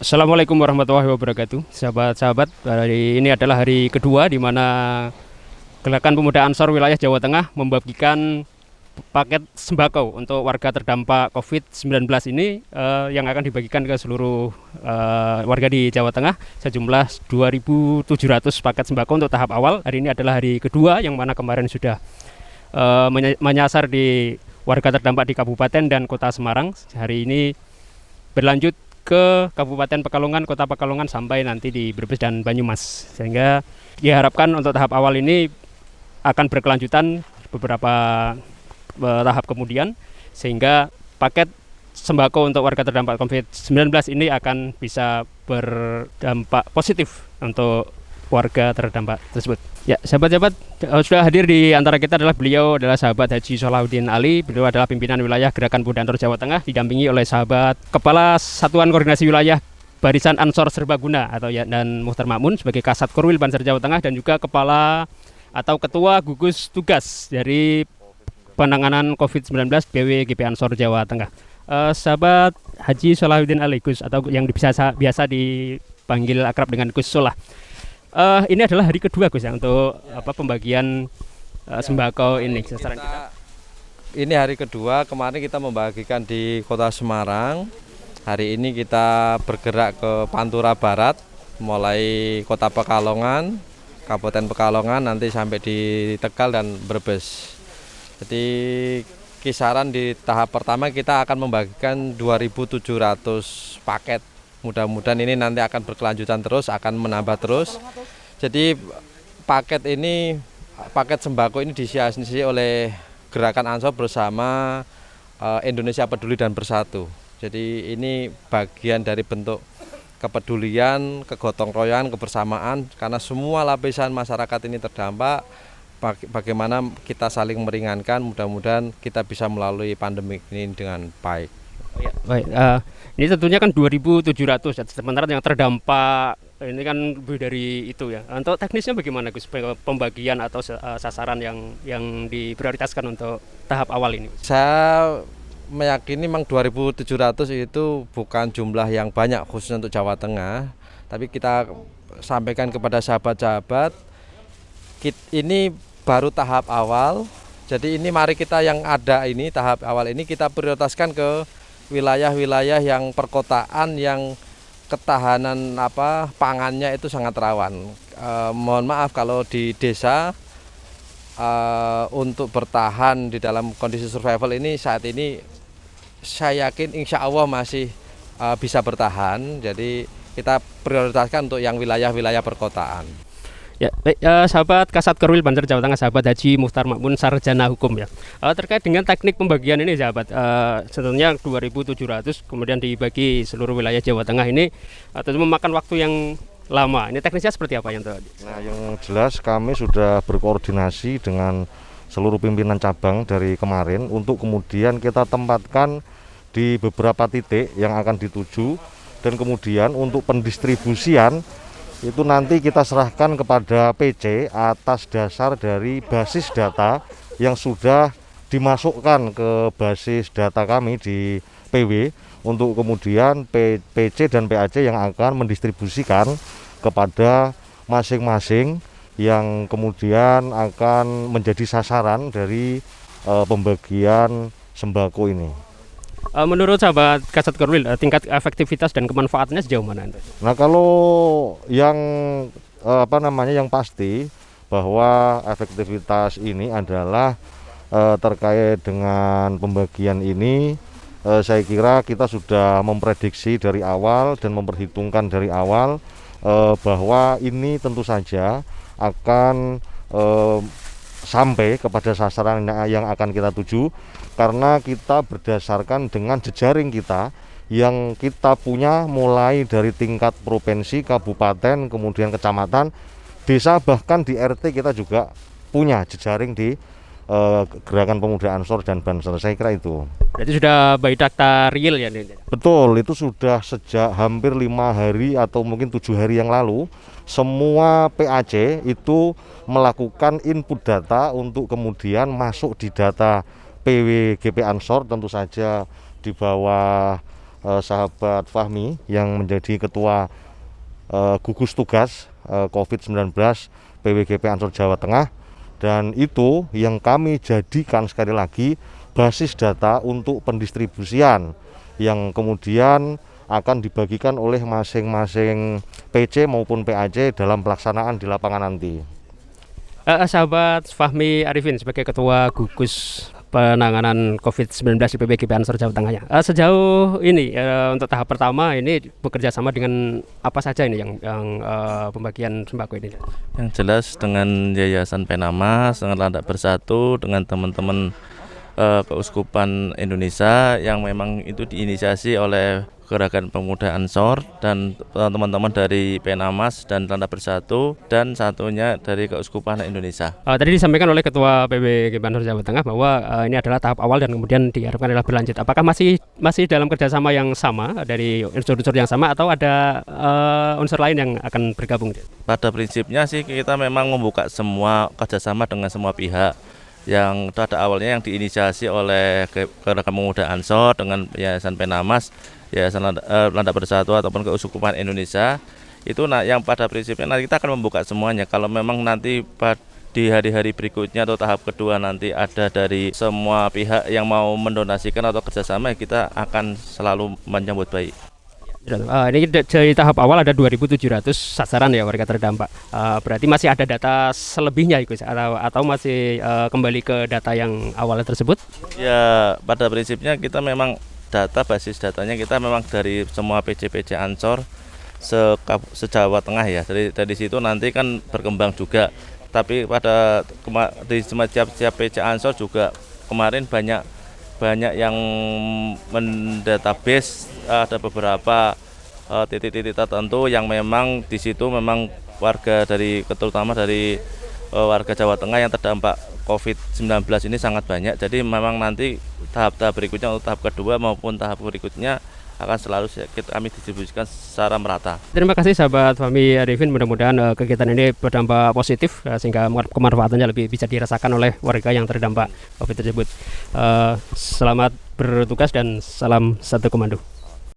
Assalamualaikum warahmatullahi wabarakatuh. Sahabat-sahabat, hari ini adalah hari kedua di mana Gerakan Pemuda Ansor wilayah Jawa Tengah membagikan paket sembako untuk warga terdampak COVID-19 ini yang akan dibagikan ke seluruh warga di Jawa Tengah sejumlah 2.700 paket sembako untuk tahap awal. Hari ini adalah hari kedua yang mana kemarin sudah menyasar di warga terdampak di Kabupaten dan Kota Semarang. Hari ini berlanjut ke Kabupaten Pekalongan, Kota Pekalongan sampai nanti di Brebes dan Banyumas. Sehingga diharapkan untuk tahap awal ini akan berkelanjutan beberapa tahap kemudian, sehingga paket sembako untuk warga terdampak COVID-19 ini akan bisa berdampak positif untuk warga terdampak tersebut. Ya, sahabat-sahabat, sudah hadir di antara kita beliau adalah sahabat Haji Solahuddin Ali. Beliau adalah pimpinan wilayah Gerakan Pemuda Ansor Jawa Tengah, didampingi oleh sahabat Kepala Satuan Koordinasi Wilayah Barisan Ansor Serbaguna dan Muhtar Makmun sebagai Kasat Korwil Banser Jawa Tengah, dan juga Kepala atau Ketua Gugus Tugas dari Penanganan COVID-19 BWGP Ansor Jawa Tengah. Sahabat Haji Solahuddin Ali, Gus, atau yang biasa dipanggil akrab dengan Gus Solah. Ini adalah hari kedua, Gus, ya, untuk pembagian sembako ini sasaran kita. Ini hari kedua, kemarin kita membagikan di Kota Semarang. Hari ini kita bergerak ke Pantura Barat, mulai Kota Pekalongan, Kabupaten Pekalongan, nanti sampai di Tegal dan Brebes. Jadi kisaran di tahap pertama kita akan membagikan 2.700 paket. Mudah-mudahan ini nanti akan berkelanjutan terus, akan menambah terus. Jadi paket sembako ini disiasati oleh Gerakan Ansor bersama Indonesia Peduli dan Bersatu. Jadi ini bagian dari bentuk kepedulian, kegotong royongan, kebersamaan, karena semua lapisan masyarakat ini terdampak. Bagaimana kita saling meringankan, mudah-mudahan kita bisa melalui pandemi ini dengan baik. Ya, baik. Ini tentunya kan 2.700, sementara yang terdampak ini kan lebih dari itu ya. Untuk teknisnya bagaimana, Gus, pembagian atau sasaran yang diprioritaskan untuk tahap awal ini? Saya meyakini memang 2.700 itu bukan jumlah yang banyak khusus untuk Jawa Tengah, tapi kita sampaikan kepada sahabat-sahabat, ini baru tahap awal. Jadi ini mari kita yang ada ini tahap awal ini kita prioritaskan ke wilayah-wilayah yang perkotaan yang ketahanan pangannya itu sangat rawan. Mohon maaf kalau di desa untuk bertahan di dalam kondisi survival ini saat ini saya yakin insya Allah masih bisa bertahan. Jadi kita prioritaskan untuk yang wilayah-wilayah perkotaan. Ya, baik, sahabat Kasat Korwil Banser Jawa Tengah, sahabat Haji Muhtar Makmun, sarjana hukum ya. Terkait dengan teknik pembagian ini, sahabat, sebetulnya 2.700 kemudian dibagi seluruh wilayah Jawa Tengah ini tentu memakan waktu yang lama. Ini teknisnya seperti apa yang tadi? Nah, yang jelas kami sudah berkoordinasi dengan seluruh pimpinan cabang dari kemarin untuk kemudian kita tempatkan di beberapa titik yang akan dituju, dan kemudian untuk pendistribusian itu nanti kita serahkan kepada PC atas dasar dari basis data yang sudah dimasukkan ke basis data kami di PW, untuk kemudian PC dan PAC yang akan mendistribusikan kepada masing-masing yang kemudian akan menjadi sasaran dari pembagian sembako ini. Menurut sahabat Kasat Korwil, tingkat efektivitas dan kemanfaatannya sejauh mana? Nah, kalau yang yang pasti bahwa efektivitas ini adalah terkait dengan pembagian ini, saya kira kita sudah memprediksi dari awal dan memperhitungkan dari awal bahwa ini tentu saja akan sampai kepada sasaran yang akan kita tuju, karena kita berdasarkan dengan jejaring kita yang kita punya mulai dari tingkat provinsi, kabupaten, kemudian kecamatan, desa, bahkan di RT kita juga punya jejaring di Gerakan Pemuda Ansor dan Banser. Saya kira itu. Berarti sudah by data real ya? Betul, itu sudah sejak hampir 5 hari atau mungkin 7 hari yang lalu. Semua PAC itu melakukan input data untuk kemudian masuk di data PWGP Ansor, tentu saja di bawah sahabat Fahmi yang menjadi ketua gugus tugas COVID-19 PWGP Ansor Jawa Tengah, dan itu yang kami jadikan sekali lagi basis data untuk pendistribusian yang kemudian akan dibagikan oleh masing-masing PC maupun PAC dalam pelaksanaan di lapangan nanti. Sahabat Fahmi Arifin sebagai ketua gugus penanganan COVID-19 di PWGP Ansor Jawa Tengah ya. Sejauh ini untuk tahap pertama ini bekerja sama dengan apa saja ini yang pembagian sembako ini? Yang jelas dengan Yayasan Penamas, dengan Landak Bersatu, dengan teman-teman Keuskupan Indonesia yang memang itu diinisiasi oleh Gerakan Pemuda Ansor dan teman-teman dari Penamas dan Landak Bersatu dan satunya dari Keuskupan Indonesia. Tadi disampaikan oleh Ketua PWGP Ansor Jawa Tengah bahwa ini adalah tahap awal dan kemudian diharapkan adalah berlanjut. Apakah masih dalam kerjasama yang sama dari unsur-unsur yang sama atau ada unsur lain yang akan bergabung? Pada prinsipnya sih kita memang membuka semua kerjasama dengan semua pihak. Yang pada awalnya yang diinisiasi oleh Gerakan Pemuda Ansor dengan Yayasan Penamas, Yayasan Landak Bersatu ataupun Keuskupan Indonesia itu yang pada prinsipnya nanti kita akan membuka semuanya. Kalau memang nanti di hari-hari berikutnya atau tahap kedua nanti ada dari semua pihak yang mau mendonasikan atau kerjasama, kita akan selalu menyambut baik. Ini dari tahap awal ada 2.700 sasaran ya warga terdampak. Berarti masih ada data selebihnya atau masih kembali ke data yang awalnya tersebut? Ya pada prinsipnya kita memang basis datanya kita memang dari semua PC-PC Ansor se-Jawa Tengah ya. Dari situ nanti kan berkembang juga. Tapi di setiap PC Ansor juga kemarin banyak yang mendatabase, ada beberapa titik-titik tertentu yang memang di situ memang warga terutama dari warga Jawa Tengah yang terdampak COVID-19 ini sangat banyak. Jadi memang nanti tahap-tahap berikutnya untuk tahap kedua maupun tahap berikutnya akan selalu kami distribusikan secara merata. Terima kasih sahabat Fahmi Arifin, mudah-mudahan kegiatan ini berdampak positif sehingga kemanfaatannya lebih bisa dirasakan oleh warga yang terdampak COVID tersebut. Selamat bertugas dan salam satu komando.